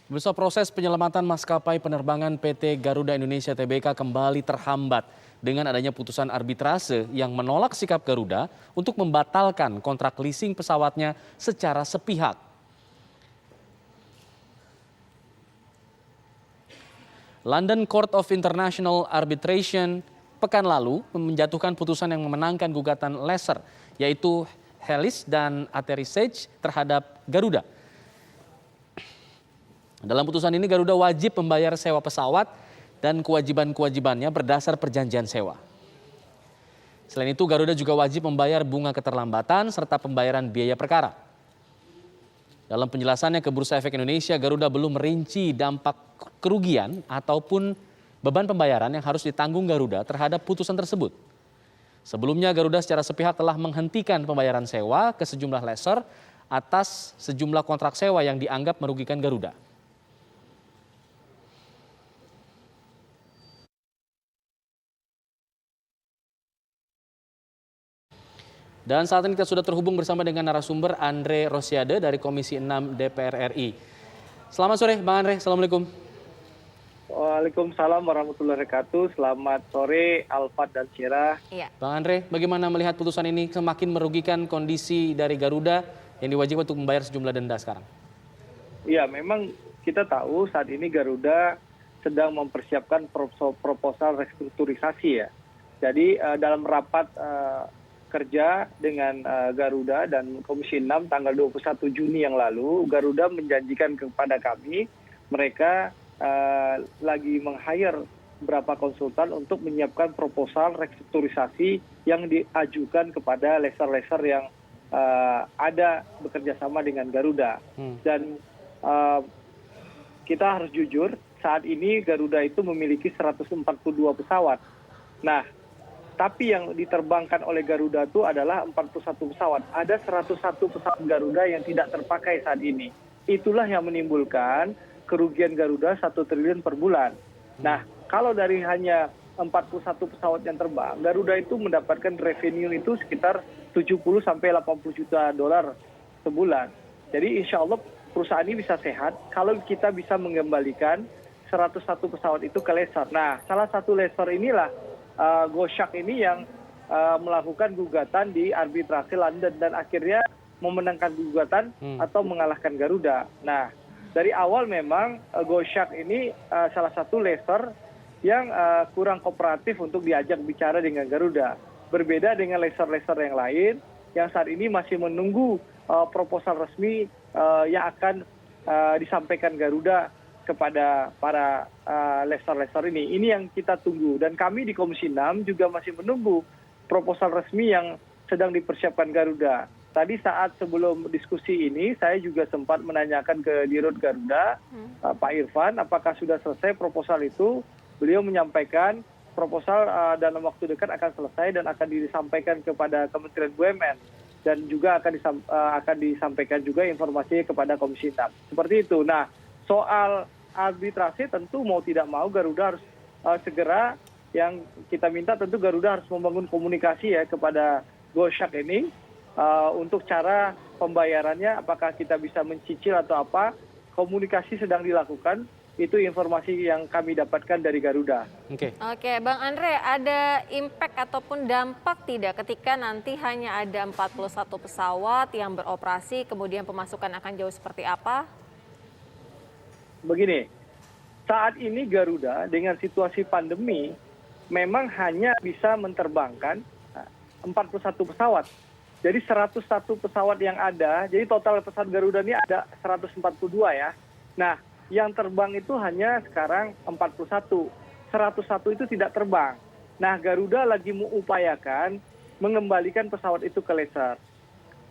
Pemirsa, proses penyelamatan maskapai penerbangan PT Garuda Indonesia Tbk kembali terhambat dengan adanya putusan arbitrase yang menolak sikap Garuda untuk membatalkan kontrak leasing pesawatnya secara sepihak. London Court of International Arbitration pekan lalu menjatuhkan putusan yang memenangkan gugatan lessor, yaitu Helis dan Aterisage terhadap Garuda. Dalam putusan ini Garuda wajib membayar sewa pesawat dan kewajiban-kewajibannya berdasar perjanjian sewa. Selain itu Garuda juga wajib membayar bunga keterlambatan serta pembayaran biaya perkara. Dalam penjelasannya ke Bursa Efek Indonesia, Garuda belum merinci dampak kerugian ataupun beban pembayaran yang harus ditanggung Garuda terhadap putusan tersebut. Sebelumnya Garuda secara sepihak telah menghentikan pembayaran sewa ke sejumlah lessor atas sejumlah kontrak sewa yang dianggap merugikan Garuda. Dan saat ini kita sudah terhubung bersama dengan narasumber Andre Rosiade dari Komisi 6 DPR RI. Selamat sore Bang Andre, Assalamualaikum. Waalaikumsalam warahmatullahi wabarakatuh. Selamat sore Alfat dan Syirah. Iya. Bang Andre, bagaimana melihat putusan ini semakin merugikan kondisi dari Garuda yang diwajibkan untuk membayar sejumlah denda sekarang? Iya, memang kita tahu saat ini Garuda sedang mempersiapkan proposal restrukturisasi ya. Jadi dalam rapat kerja dengan Garuda dan Komisi 6 tanggal 21 Juni yang lalu, Garuda menjanjikan kepada kami mereka lagi meng-hire beberapa konsultan untuk menyiapkan proposal restrukturisasi yang diajukan kepada lessor-lessor yang ada bekerja sama dengan Garuda. Dan kita harus jujur, saat ini Garuda itu memiliki 142 pesawat. Nah, tapi yang diterbangkan oleh Garuda itu adalah 41 pesawat. Ada 101 pesawat Garuda yang tidak terpakai saat ini. Itulah yang menimbulkan kerugian Garuda 1 triliun per bulan. Nah, kalau dari hanya 41 pesawat yang terbang, Garuda itu mendapatkan revenue itu sekitar 70 sampai 80 juta dolar sebulan. Jadi insya Allah perusahaan ini bisa sehat kalau kita bisa mengembalikan 101 pesawat itu ke lessor. Nah, salah satu lessor inilah Gosyak ini yang melakukan gugatan di arbitrase London dan akhirnya memenangkan gugatan atau mengalahkan Garuda. Nah, dari awal memang Gosyak ini salah satu lessor yang kurang kooperatif untuk diajak bicara dengan Garuda. Berbeda dengan lessor-lessor yang lain yang saat ini masih menunggu proposal resmi yang akan disampaikan Garuda kepada para lessor-lessor ini. Ini yang kita tunggu. Dan kami di Komisi 6 juga masih menunggu proposal resmi yang sedang dipersiapkan Garuda. Tadi saat sebelum diskusi ini, saya juga sempat menanyakan ke Dirut Garuda, Pak Irfan, apakah sudah selesai proposal itu. Beliau menyampaikan proposal dalam waktu dekat akan selesai dan akan disampaikan kepada Kementerian BUMN. Dan juga akan disampaikan juga informasinya kepada Komisi 6. Seperti itu. Nah, soal arbitrase tentu mau tidak mau Garuda harus segera, yang kita minta tentu Garuda harus membangun komunikasi ya kepada Gosyak ini untuk cara pembayarannya, apakah kita bisa mencicil atau apa. Komunikasi sedang dilakukan, itu informasi yang kami dapatkan dari Garuda. Oke, Bang Andre, ada impact ataupun dampak tidak ketika nanti hanya ada 41 pesawat yang beroperasi, kemudian pemasukan akan jauh seperti apa? Begini, saat ini Garuda dengan situasi pandemi memang hanya bisa menerbangkan 41 pesawat. Jadi 101 pesawat yang ada, jadi total pesawat Garuda ini ada 142 ya. Nah, yang terbang itu hanya sekarang 41. 101 itu tidak terbang. Nah, Garuda lagi mengupayakan mengembalikan pesawat itu ke lessor.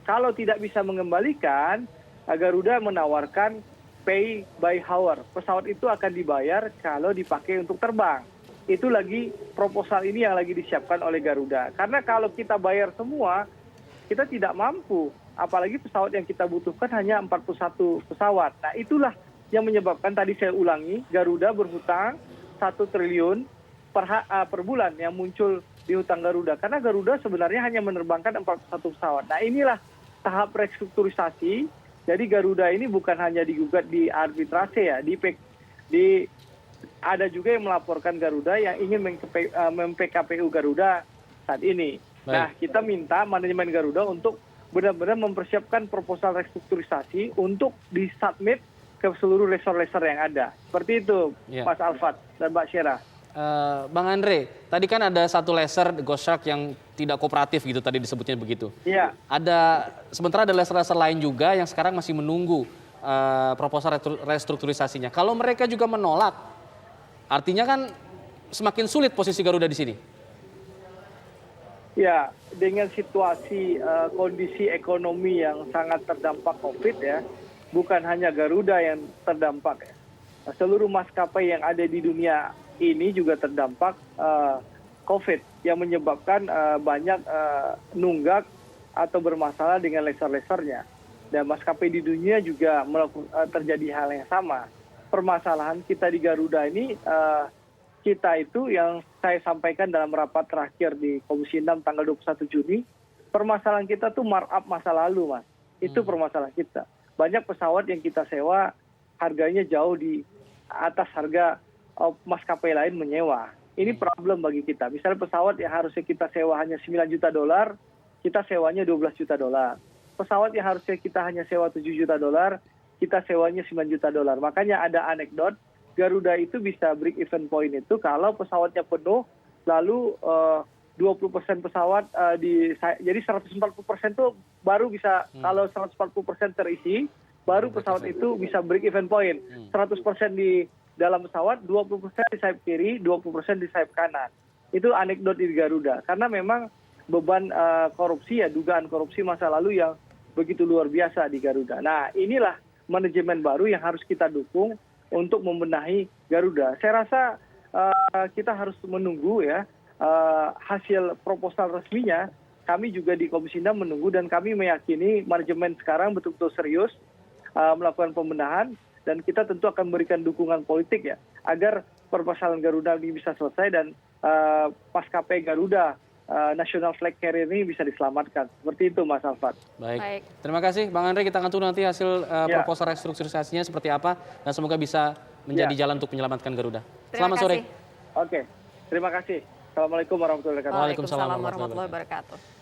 Kalau tidak bisa mengembalikan, Garuda menawarkan pay by hour. Pesawat itu akan dibayar kalau dipakai untuk terbang. Itu lagi proposal ini yang lagi disiapkan oleh Garuda. Karena kalau kita bayar semua, kita tidak mampu. Apalagi pesawat yang kita butuhkan hanya 41 pesawat. Nah, itulah yang menyebabkan tadi saya ulangi, Garuda berhutang 1 triliun per bulan yang muncul di hutang Garuda. Karena Garuda sebenarnya hanya menerbangkan 41 pesawat. Nah, inilah tahap restrukturisasi Jadi Garuda ini bukan hanya digugat di arbitrase ya, ada juga yang melaporkan Garuda yang ingin mem-PKPU Garuda saat ini. Baik. Nah, kita minta manajemen Garuda untuk benar-benar mempersiapkan proposal restrukturisasi untuk disubmit ke seluruh lesor-lesor yang ada. Seperti itu, Ya. Mas Alfat dan Mbak Syera. Bang Andre, tadi kan ada satu lesser Ghost Shark yang tidak kooperatif gitu tadi disebutnya begitu. Iya. Sementara ada lesser-lesser lain juga yang sekarang masih menunggu proposal restrukturisasinya. Kalau mereka juga menolak, artinya kan semakin sulit posisi Garuda di sini. Ya, dengan situasi kondisi ekonomi yang sangat terdampak COVID ya, bukan hanya Garuda yang terdampak ya. Seluruh maskapai yang ada di dunia ini juga terdampak COVID yang menyebabkan banyak nunggak atau bermasalah dengan lesor-lesornya. Dan maskapai di dunia juga terjadi hal yang sama. Permasalahan kita di Garuda ini, kita itu yang saya sampaikan dalam rapat terakhir di Komisi 6 tanggal 21 Juni, permasalahan kita tuh markup masa lalu, Mas. Itu permasalahan kita. Banyak pesawat yang kita sewa harganya jauh di atas harga maskapai lain menyewa. Ini problem bagi kita. Misalnya pesawat yang harusnya kita sewa hanya $9 juta, kita sewanya $12 juta. Pesawat yang harusnya kita hanya sewa $7 juta, kita sewanya $9 juta. Makanya ada anekdot, Garuda itu bisa break even point itu kalau pesawatnya penuh, lalu 20% pesawat, jadi 140% itu baru bisa, kalau 140% terisi, baru pesawat itu bisa break even point. 100% di dalam pesawat, 20% di sayap kiri, 20% di sayap kanan. Itu anekdot di Garuda. Karena memang beban korupsi ya, dugaan korupsi masa lalu yang begitu luar biasa di Garuda. Nah, inilah manajemen baru yang harus kita dukung untuk membenahi Garuda. Saya rasa kita harus menunggu ya hasil proposal resminya. Kami juga di Komisi 6 menunggu dan kami meyakini manajemen sekarang betul-betul serius melakukan pembenahan. Dan kita tentu akan memberikan dukungan politik ya, agar permasalahan Garuda ini bisa selesai dan maskapai Garuda National Flag Carrier ini bisa diselamatkan. Seperti itu, Mas Alfat. Baik. Terima kasih Bang Andre, kita akan tunggu nanti hasil proposal restrukturisasinya seperti apa dan semoga bisa menjadi jalan untuk menyelamatkan Garuda. Selamat sore. Oke, terima kasih. Assalamualaikum warahmatullahi wabarakatuh. Waalaikumsalam warahmatullahi wabarakatuh.